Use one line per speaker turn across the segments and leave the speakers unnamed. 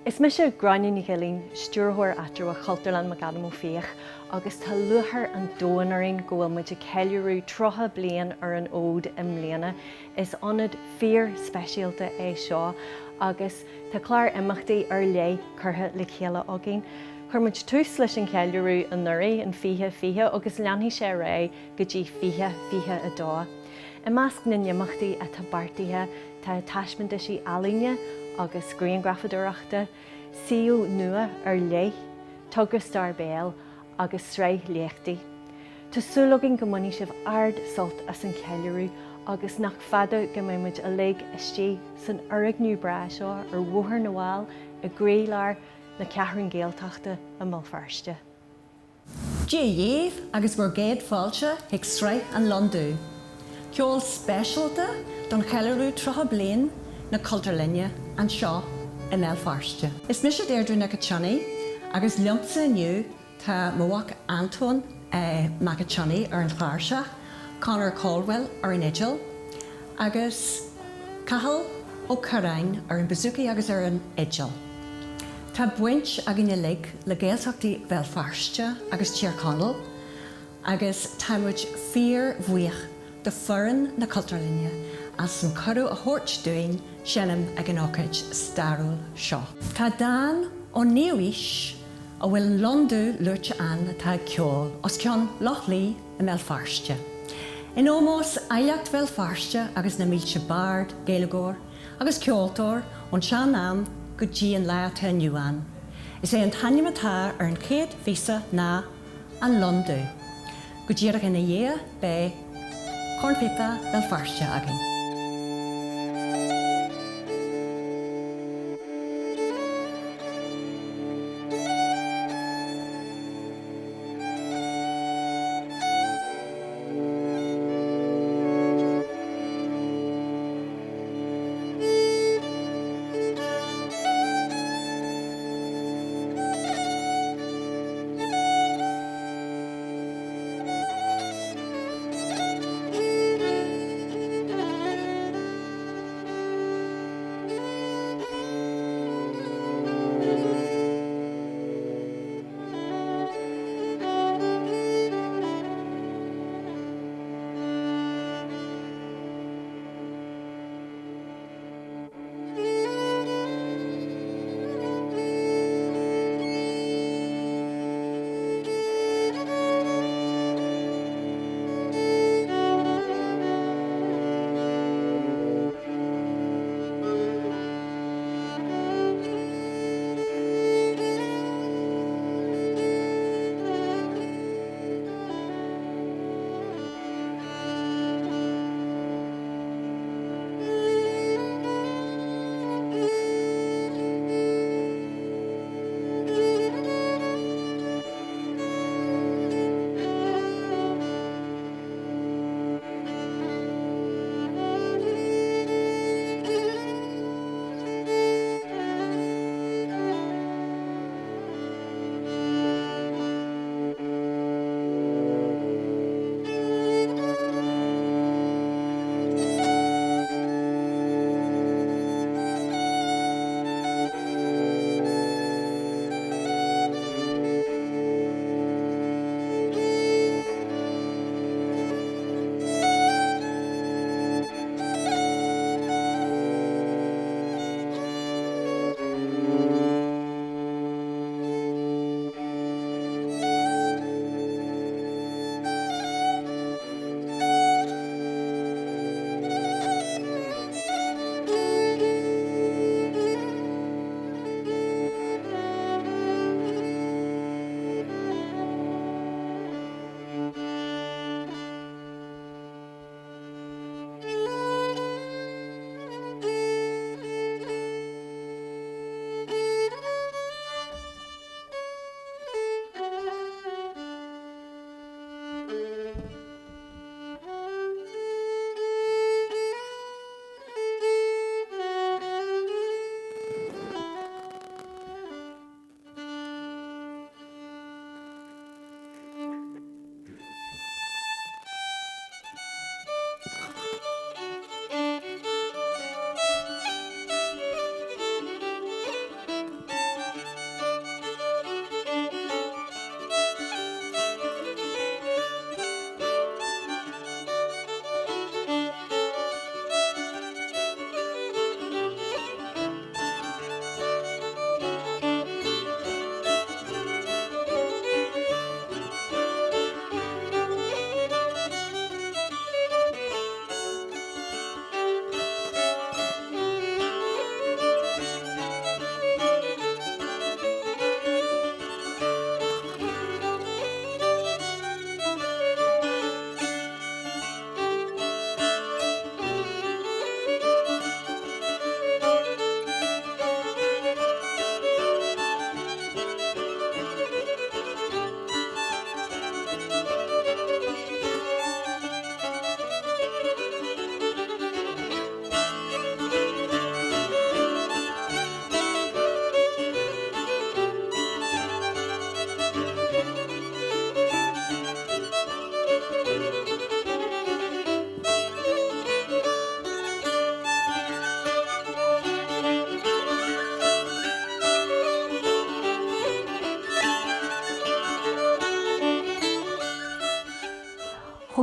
Is me se Roinn Ealaíon Thuaisceart Éireann Cultúrlann McAdam Ó Fiaich agus tá luachar an dóanarin go bhfuil muid ceiliúradh trotha bliain ar an ód im Bliaine is anad phríomh-mhaoinitheoir é seo agus tá clár imeachtaí ar lé curtha le chéile agin. Chuirmuid tús leis an ceiliúradh an nuirí an fiche agus leanfaí sé ré go dtí fiche a dá. I measc na imeachtaí a tabhairtithe tá taismidisí ealaíne agus grianghrafadúireachta, siúl nua ar leis, tugadh stair Bhéal agus sreidh-léachtaí. Tásúlagin go mbainní sibh ard sult as an ceiliúradh agus nach fada go mbeidh a lig istí san oirighnú bra seo ar mhuathair na bháil a gréilear na ceathair Gaeltachta Ó Fiaich.
Díomh agus bhar géad fáilte ag sreidh an Londú. Ceol spéisialta don cheiliúradh trotha bliain na Cultúrlainne an seo in Feirste. Is mis deirdre na Chathair agus liomsa aniu tá mhaoch Anton Macatchani ar an chláirse, Conor Caldwell ar an Idill, agus Cathal ó Carain ar an Bazooki agus ar an Idill. Tá buint a gine lig le Gaeltachtaí bheidh Feirste agus tíorcáil, agus táimid phríomh-mhaoinitheoir de forann na Cultúrlanne as an curú a thuairt dúin seanam ag an ócaid stairúil seo. Tá dáin ó níomhis a bhfuil an Londú luirte an atá ceol os ceann Lochlí in Feirste. In ómós aileacht Feirste agus na mílte bard, Gaeilgeoir agus ceoltóir ón seán am go dtí an leatha nniuán. Is é an tainimetá ar an chéad vísa ná an Londú. Go ddíireach ina dhé be cornpipa Feirste agin.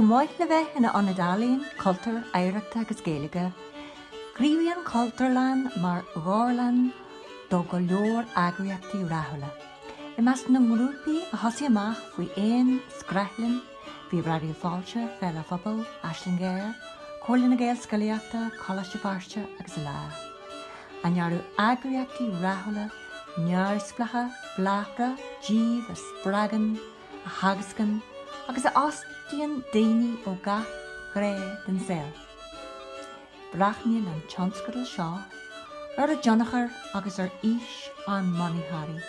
Comhairle in An Ealaíon Cultúrlann Éireachta agus Gaeilge, Griaíonn Cultúrlann mar Gharlann do go leor oidhreachtaí rathúla. I measc na mgrúpaí a thosaigh amach faoi aon screithlinn bhí radio fáilte Comhairle Pobal, Aislingéir, Comhairle Ealaíon Thuaisceart Ciste Feirste agus leis. A nearú oidhreachtaí rathúla, nearsplacha, blachra, díomh a spragan, a hagascan, agus a ostíonn daoine ó gach gré den saoil. Brachnaíonn an tionscadail seo ar a Jonachar agus ar ís an maidir.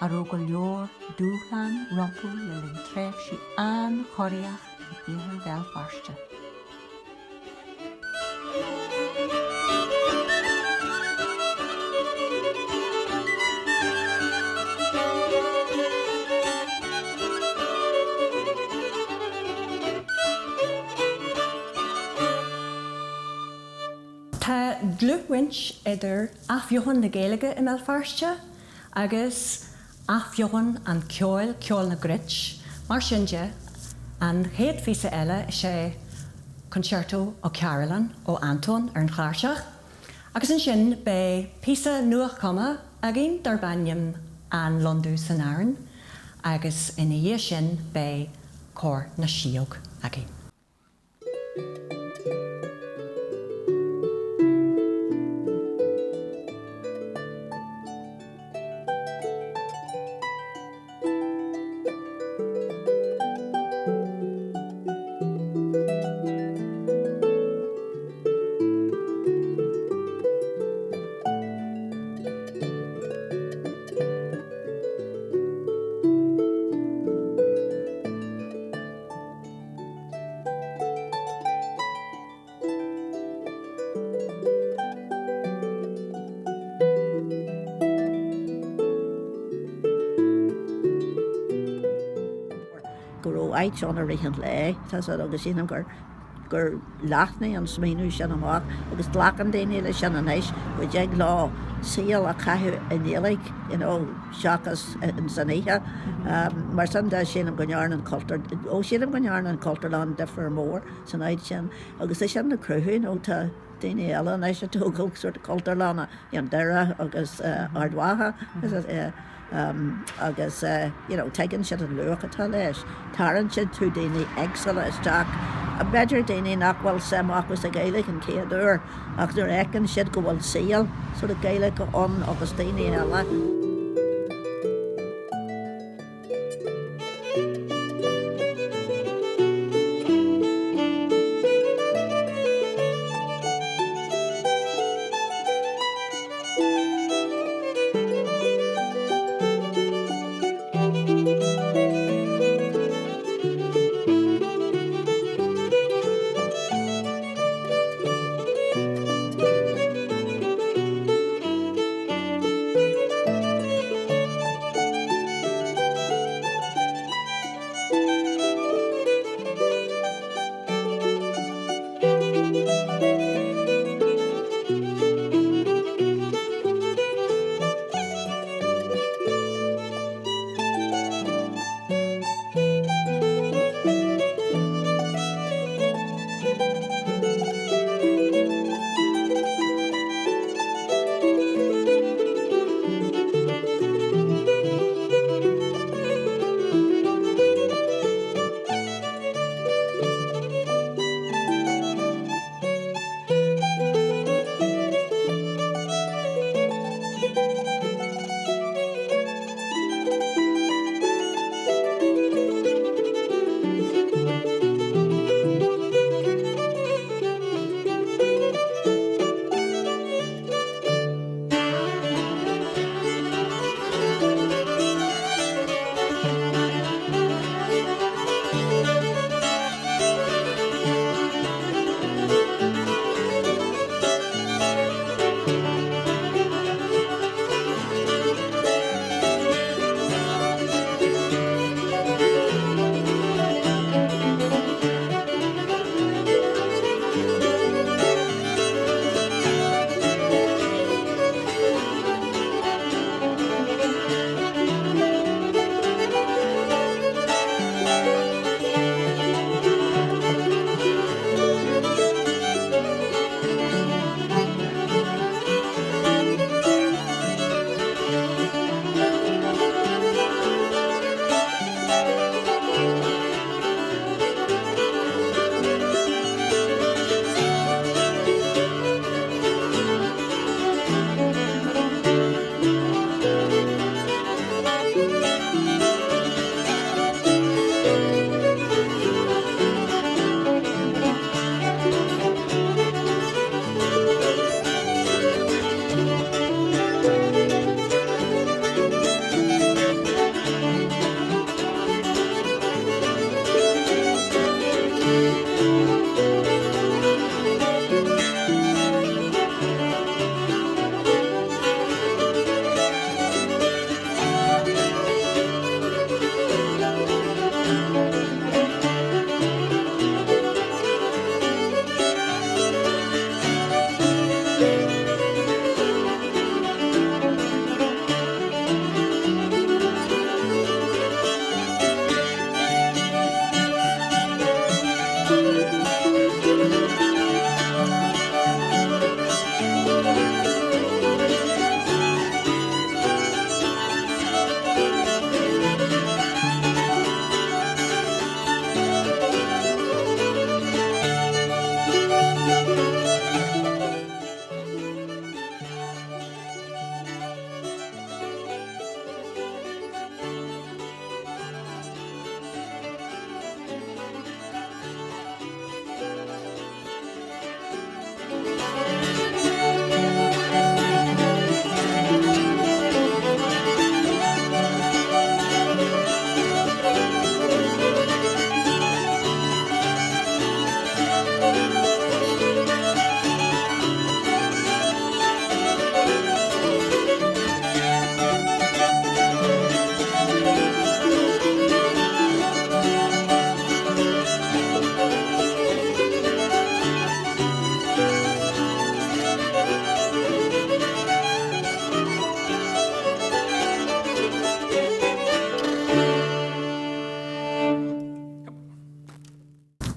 Ar ó go leor dúchlan rompú le linn tréimh sí an choiríoch i bhliain Bhéal Feirste. Tá dlúthhaint idir athbheochain na Gaeilge i Bhéal Feirste agus athbheochain an ceol na Grit, mar sinne an chéad físa eile sé concerto ó Carolan ó Anton ar an chláirseach, agus an sin be písa nuach cuma a gin dar bainneam an Londú san Éireann, agus ina dhé sin be cór na siúg a gin.
Aight an a rihan le, tas agus inam gur lachnaí an smíú sin amach, agus lachan daine le sin an éis, go deag lá síal a caiú in éalaigh, seachas in san ihe, mar san da sin am gonearn an cultúr, ó sin am gonearn an Cultúrlann de fir mór san éid sin, agus é sin na cruthún ó tá daine eile an éis a tógóg sort of Cultúrlanna an deire agus ardmhaithe, agus tegann siad an luachtatá leis. Tarann siad tú daoine éagsala isteach a beidir daoine nach bhfuil semachgus a Gaeilge an céadúir ach nuair éiceann siad go bhfuil síal so a Gaeilge go an agus daoine eile.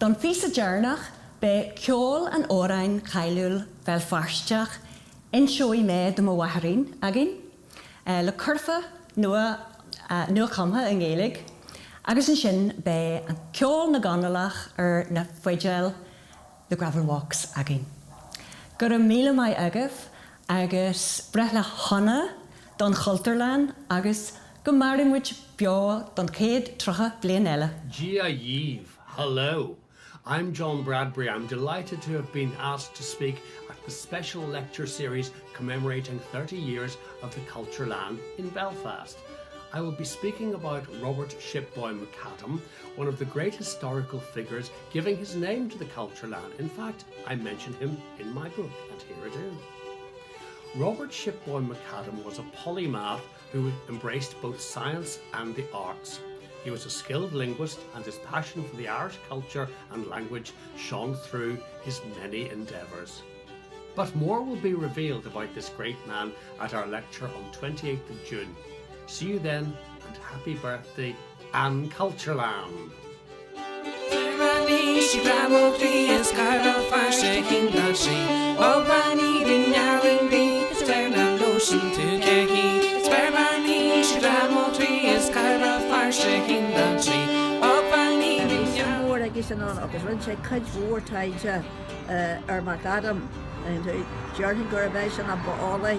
Don fís a dearnach be ceol an órainn ceiliúil Bhéal Feirste in seoí mé do uathúil agin, le curfa nua comha in Gaeilge, agus an sin be an ceol na ganalach na foideal the gravel walks agin. Gur míle mai agah agus breth le honna don Cultúrlann agus go marimmuid beo don céad trocha bliain eile.
Cheiliúradh, hello. I'm John Bradbury. I'm delighted to have been asked to speak at the special lecture series commemorating 30 years of the Cultúrlann in Belfast. I will be speaking about Robert Shipboy McAdam, one of the great historical figures giving his name to the Cultúrlann. In fact, I mention him in my book, and here it is. Robert Shipboy McAdam was a polymath who embraced both science and the arts. He was a skilled linguist, and his passion for the Irish culture and language shone through his many endeavours. But more will be revealed about this great man at our lecture on 28th of June. See you then, and happy birthday, An Chultúrlann.
agus run sé chuid mhór taide McAdam dearthaí gur bheith sin a bhála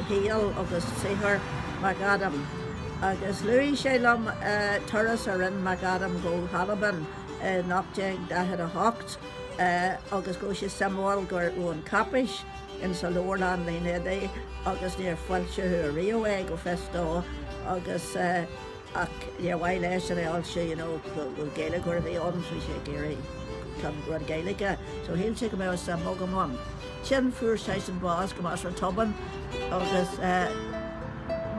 Héal agus Chathair McAdam. Agus luí sé lom turas Roinn McAdam go Halaban nach dead a hocht agus go sé samháil gur ón Capish in Seoladh Linn agus níor foiilte a riomh go festá agus ach bhhail leis an eáil sé go Gaeilge gur bhí an fao sé géirí chun gur Gaeilge, so híl sé go mé sam mogamán. Sin fuair sé an bás go más an toban agus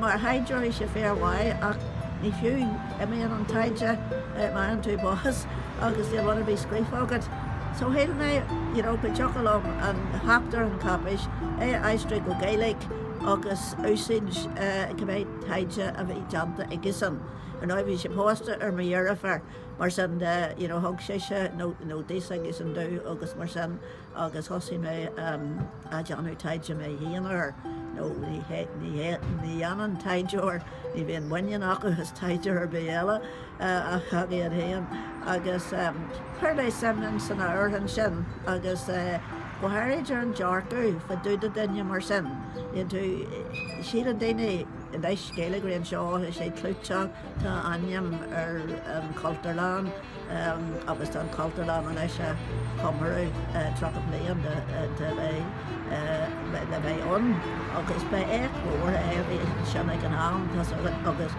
mar haidir sé féarhhaid ach ní fiú mé an taide mar an tú bás agus dé bhna bhí scrífágad. So híl mé go teochalm an haptar an Capish aistre go Gaeilge agus úsáid go bhéh taide a bheith deanta i gcisan. An bhí sé pósta mar dhearafar mar san thug sé nó désa gus an dú agus mar san agus thosaí mé a deanú taide mé dhéanaar nó ní anan taideúir ní bhíon bhaine agus taideúir béile a chagaí an héan agus chuir lei semnan san áirthan sin agus Comhairle an dearcú fa dúda duine mar sin. Siad an daine in éis Gaeilge an seo sé clúteach tá aim an Cultúrlann agus an Cultúrlann an éis Comhairle Chathair Bhéal le bheith an agus be éag mór sin ag an am agus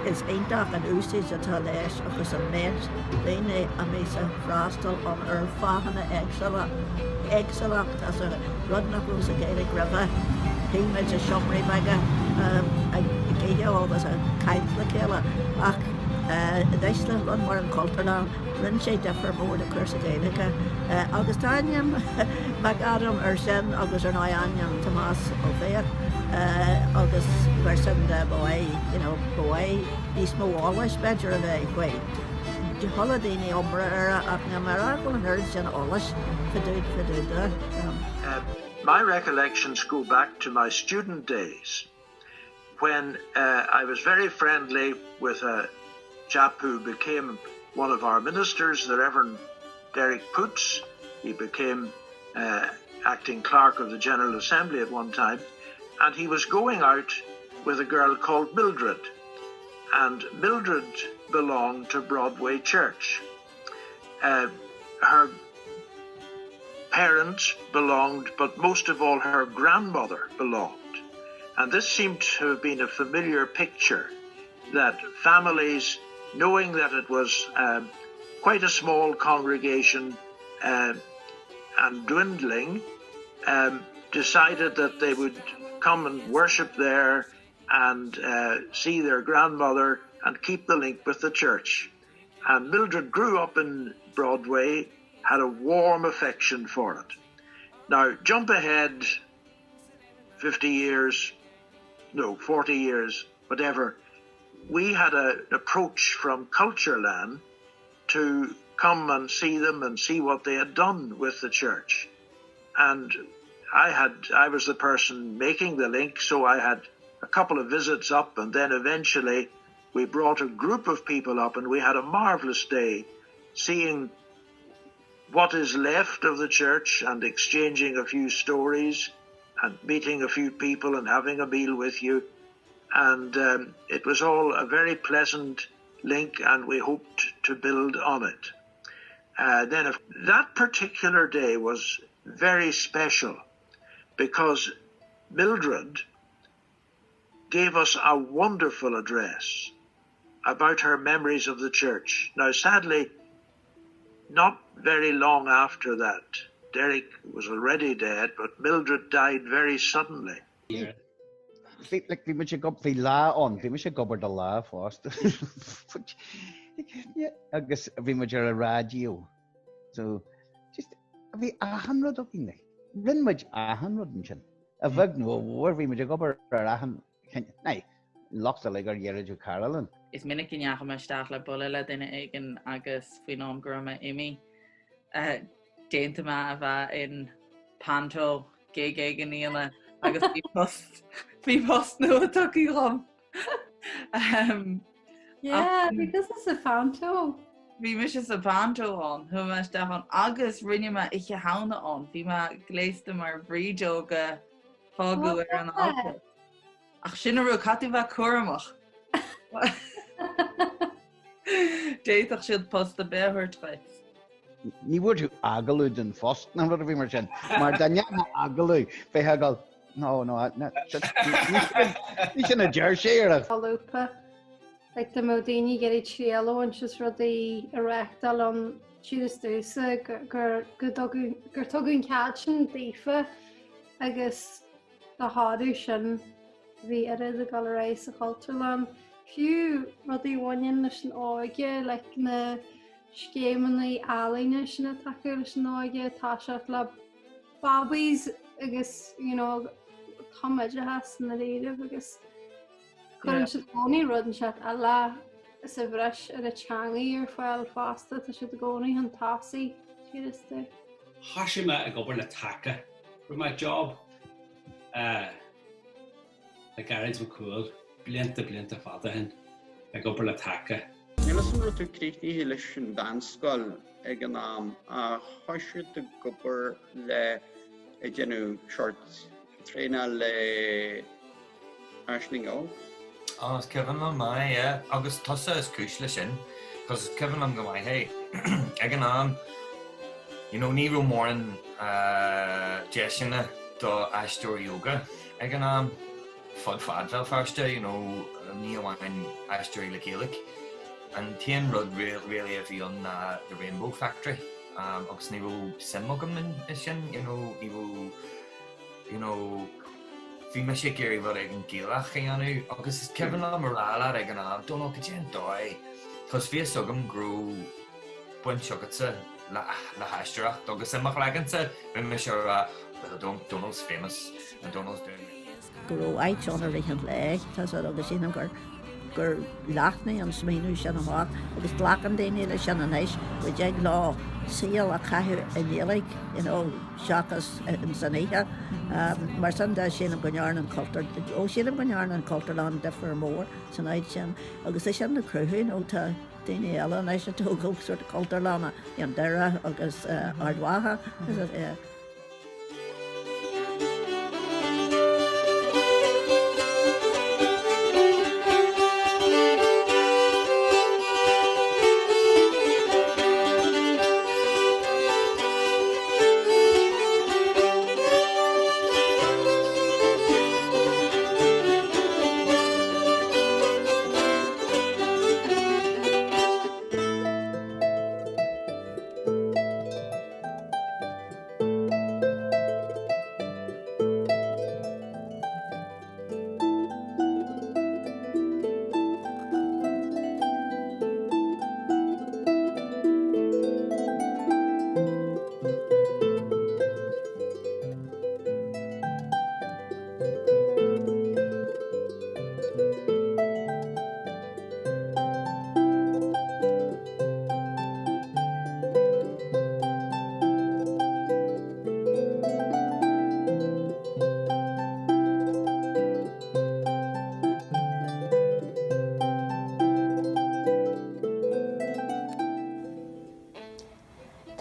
is eintach an úsís atá leis agus an méid léine a mé sa frástal an fáhanna exalacht as a rudnach ús a géilig ribh híimeid a siomraí meige a géide agus a caiimla céile ach Deisle run mar an Cultúrlann rinn sé defar mór a chusa géalacha agus táim McAdam sin agus ar náaniam Tomás ó Fiaich agus bhar sin de bhuaid níos móháis beidir a bheith chuid. De thola daoine ombra ach na mar agil an aird sin álas fiúd.
My recollections go back to my student days when I was very friendly with a chap who became one of our ministers, the Reverend Derek Poots. He became acting clerk of the General Assembly at one time, and he was going out with a girl called Mildred, and Mildred belonged to Broadway Church. Her parents belonged, but most of all her grandmother belonged, and this seemed to have been a familiar picture, that families, knowing that it was quite a small congregation and dwindling, decided that they would come and worship there and see their grandmother and keep the link with the church. And Mildred grew up in Broadway, had a warm affection for it. Now, jump ahead 40 years, whatever. We had an approach from Cultúrlann to come and see them and see what they had done with the church. And I was the person making the link, so I had a couple of visits up, and then eventually we brought a group of people up, and we had a marvellous day seeing what is left of the church and exchanging a few stories and meeting a few people and having a meal with you. And it was all a very pleasant link, and we hoped to build on it. Then that particular day was very special because Mildred gave us a wonderful address about her memories of the church. Now, sadly, not very long after that, Derek was already dead, but Mildred died very suddenly.
Yeah. Like we must go for law on. We must go over the law first. Yeah, I guess we must a radio. So just we 100 up in there. Run much 100 and chin. A vag no where we must go over 100. Nay, locks the leg or year to Carolyn.
Is minnig in jacha me stachla bolile dine eigen agus fi nom groma imi. Déinte ma ava in panto gig eigen niele agus fi post no a tucky rom.
Yeah, because it's a panto.
Vi mis is a panto on, hu ma stachon agus rinne ma ich hauna on. Vi ma gleiste mar bríjoga fogu an alcohol. Ach sinnaru cativa curamach. Déach siad post a béthir trais.
Ní bhfuir tú agalú den fost na bhfuir bhí mar sin. Mar daine na agalú, bheith agal, no, ní sin a deir séireach.
Alúpa, like the Modini get a Cheiliúradh and just ruddy erectal on Ciste Oidhreachta gur tugun catchin dífa agus the hardú sin bhí arid a galeréis a Cultúrlann. Few ruddy wanion leis an áige, like na scémannaí Ealaíne sin a takeú leis an áige, tá seat le babís agus, táimid a has na réireamh agus chuann siad gcónaí rud an seat eile sa bhreis ar a teangaí ar fáil fásta tá siad gcónaí an tasaí tíiste.
Hasime a gobar le take for my job. The garage was cool. Blianta fada hen. I gobar le take.
Nílas an rutú críochnaí leis an danscoil ag an am a thoisiú do gobar le I déanú short tréna le Aisling ó.
Is Kevin am mai, yeah. Agus tosa is cúisle sin, cos Kevin am go mai, hey, ag an am, ní ro mórin jeisina do aisteoir yoga, ag an am, fod Bhéal Feirste, ní bhhain aisteoirí le Gaelic. And Tien Rud really a bhí on the Rainbow Factory. Agus ní bhfuil simogam in sin, bhí me sé géirí bhar ag an Gaelach anú, agus is ceann le marrála ag an am, don't know go dtí an dói. Cos bhí sogam grú buint seogadsa le haisteoireacht, agus imach legansa bhí me seo Donald's famous, and Donald's doing it.
Go áid an Chultúrlainne, tá agus sin gur leachnaí an smíú sin amach, agus lachan daine le sin an éis, bhid ag lá síal a chathair Éalaíon seachas in san ihe. Mar san de sin am gonearn an cultúr, ó sin am gonearn an Cultúrlann de for mór san éid sin, agus é sin na cruthúin ó tá daine eile éis an tógáil suirt Cultúrlanna an deire agus ardmhaithe.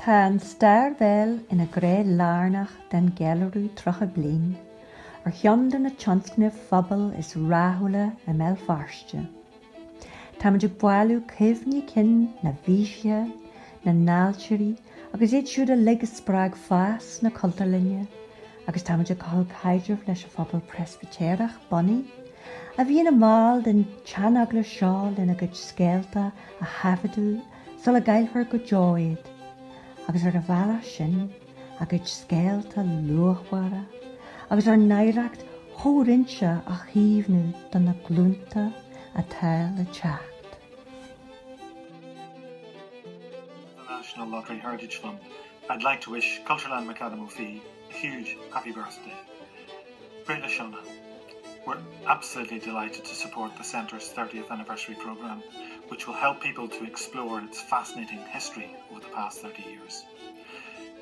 Tá an stair bhéal ina gré lárnach den ceiliúradh trocha bliain, ar cheann na tionscadail phobal is ráthúla a mbeal Feirste. Táimid buailú cibhní cinn na bhíse, na náilteirí, agus iad siúd a legus sprág fás na Cultúrlainne, agus táimid call caidirh leis a phobal presbytéireach bunny, a bhí na máil den teanagla seáil ina go scéalta a hafadú sul a gailthar go jóiad. Agus ar a bhela sin a go scéalta luachmhara, agus ar naireacht thórinse a chiomhnú don na glúnta a tail le teacht.
The National Lottery Heritage Fund, I'd like to wish Cultúrlann McAdam Ó Fiaich a huge happy birthday. Brenda Shona, we're absolutely delighted to support the Centre's 30th anniversary programme, which will help people to explore its fascinating history over the past 30 years.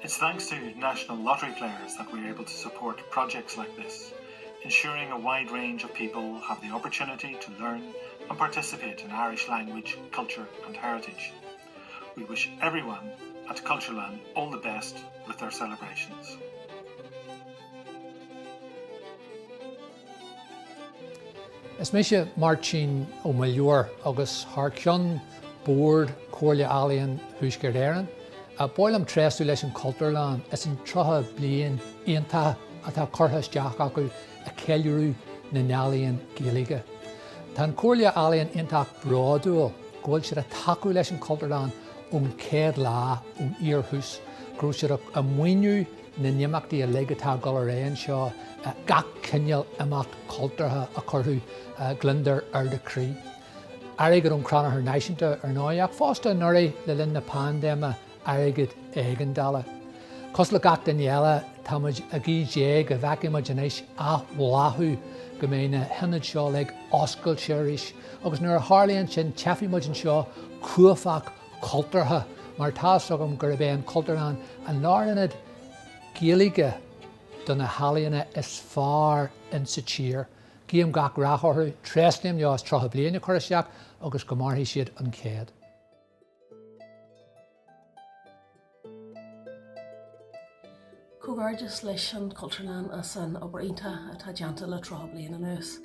It's thanks to national lottery players that we're able to support projects like this, ensuring a wide range of people have the opportunity to learn and participate in Irish language, culture and heritage. We wish everyone at Cultúrlann all the best with their celebrations.
Is mé sé Martin ó Maidir agus thar ceann bord Comhairle Ealaíon Thuaisceart Éireann, a bólam tréasú leis an Cultúrlann is an trotha bliain aontaithe atá curtha isteach acu a ceiliúradh na ngealaíon Gaeilge. Tá an Comhairle Ealaíon aontaach bráúil ghfuil siad a takeú leis an Cultúrlann ón céad lá ón iarthús, grú siad a muoinú na nimachtaí a legatá go réon seo gach cineal amach cultúrtha a chorthú glundar ar de crí. Airgid ón Chrannchuir Náisiúnta ar náideach fásta nuirí le linn na pandéma airgid éigandala. Cos le gach den eile táid a gí déag a bheiceimiid inis a bhlathú go mé na hinad seo le oscail séiris, agus nuair a tharlaíonn sin teafaimiid an seo cuafach cultúrtha mar tá sogam gur bhéh an Cultúrlann an lárinad Gaeilge don na halaíonna is fearr in sa tír. Guím gach rathorthú, tréasnaim leas trotha bliain a chur isteach agus go mbearthaí siad an céad.
Cógáirdeas leis an Cultúrlann as an obairionta atá deanta le trotha bliain an nús.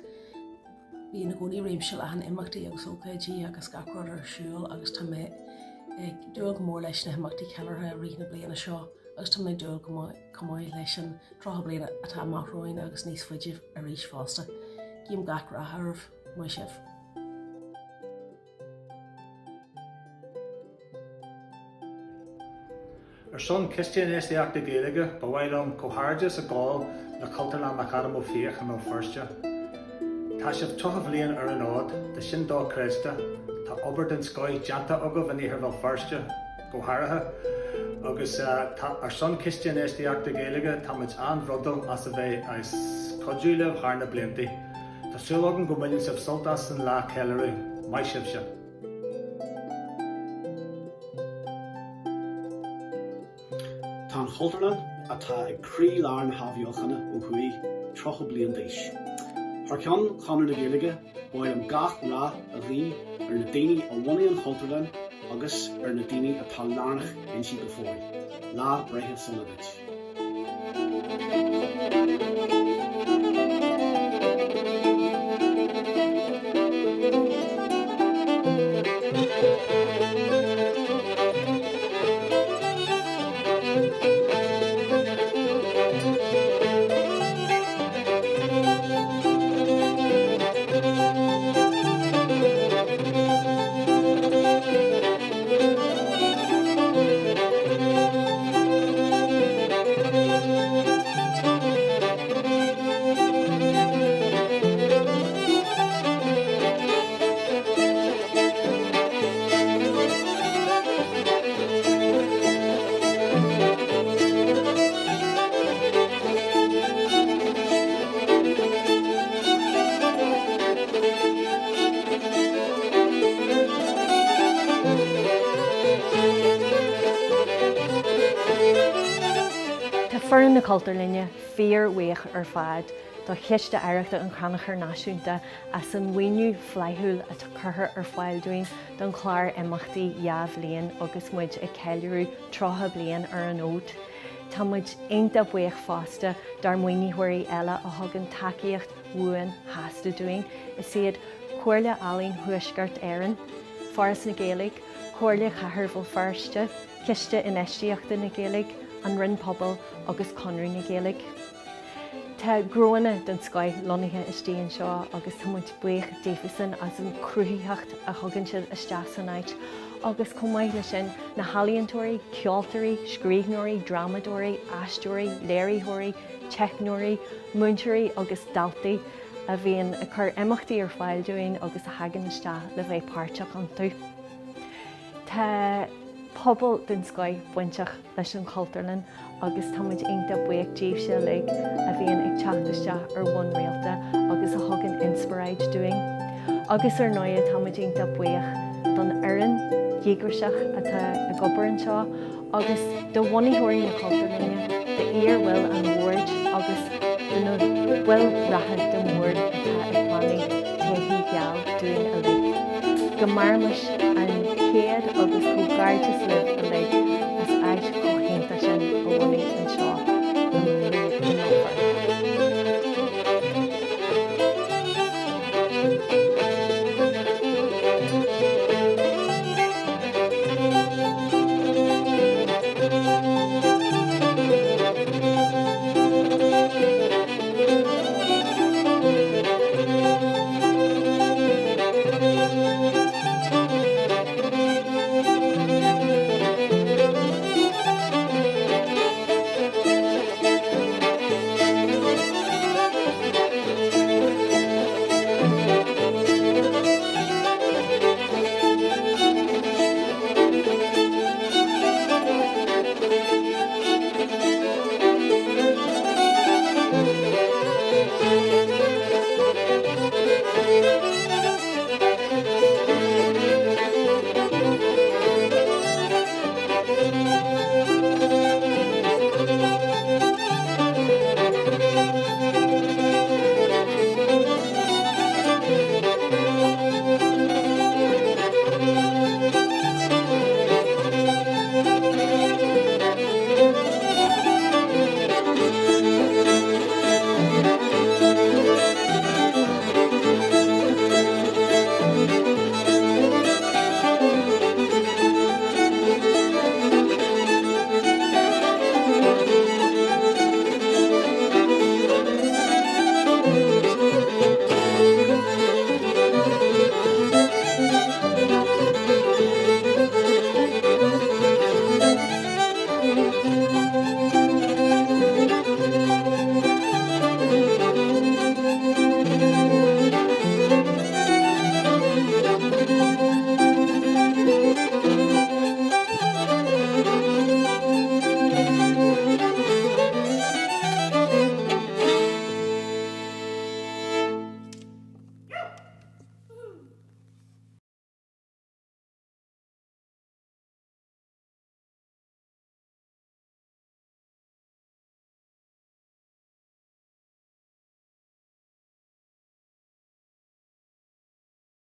Bhí na gcónaí réimse leathan imachtaí agus ócáidí agus gacrad ar siúl agus tá mé ag dúil go mór leis na imachtaí ceilthe a rí na bliana seo, agus tá mé dúil go mbeidh leis an trotha bliain atá amach Roinn agus níos faide a rís fásta. gím gach ratharbh mai sibh.
Son Ciste Infheistíochta Gaeilge ba bhfuil Comhairle sa gáil le Cultúrlann McAdam Ó Fiaich Feirste Feirste. Tá sibh tucha bhliain ar an ád de sin dá creidte tá obair den scoil deanta agah bhunaíodh Bhéal Feirste go háirithe agus ar son Ciste Infheistíochta Gaeilge táimid an bhrodal as a bheith as codúile hána bliantaí. Tá Seoladh go mbeidh sibh soltas san lá ceiliúradh mai sibh se.
Tá an Chultúrlann atá ag crí lár na haimhneachanna ó chuí trocha bliain d'aois. Thar ceann Channchuir na Gaeilge bhfuil an gach rá a bhí ar na daoine a bhunaigh an Chultúrlann agus ar na daoine atá lárnach insi go fóill. Lá breithe Seoladh.
Forann na Cultúrlainne fíor-mhaoich ar fad do Ciste Oidhreachta an Chrannchuir Náisiúnta as an mhaoiniú phríomh-mhaoinitheoir atá curtha ar fáil doin don chláir imeachtaí bhliain agus muid ag ceiliúradh trotha bliain ar an ód. Tá muid aonanta buíoch fásta dar mhaoinitheoirí eile a thugann tacaíocht uain háasta doin is siad Comhairle Ealaíon Thuaisceart Éireann, Foras na Gaeilge, Comhairle Chathair Bhéal Feirste, Ciste Infheistíochta na Gaeilge, an Roinn Pobal agus Conradh na Gaeilge. Tá gruanna den scoil lonnaithe istíonn seo agus tá muid buíoch défasan as an cruthíocht a thugann siad isteach san áit agus comhairle sin na halaíontóirí, ceoltóirí, scríbhnóirí, dramadóirí, aisteoirí, léiríthóirí, teichnóirí, múinteoirí agus daltaí a bhíonn a chur imeachtaí ar fáil doin agus a hagann isteach le bheith páirteach an tú. Tá pobal den scoil buinteach leis an Cultúrlann agus tá muid aonanta buíoch díobh se le a bhíonn ag teachtaiste ar bhain réalta agus a thugann inspiráid doing. Agus ar náide tá muid aonanta buíoch don aireann dhíogarseach atá a gobar an seo agus do bhunaíodh na Cultúrlanne de iarmhfuil an mhórid agus do bhfuil ratha do mhór atá ag plannaí taithí geal doing a le. Go marmas an céad agus go gaiirteas libh a le as áit go chénta sin ó bhunaí an seo an mhór an ófar.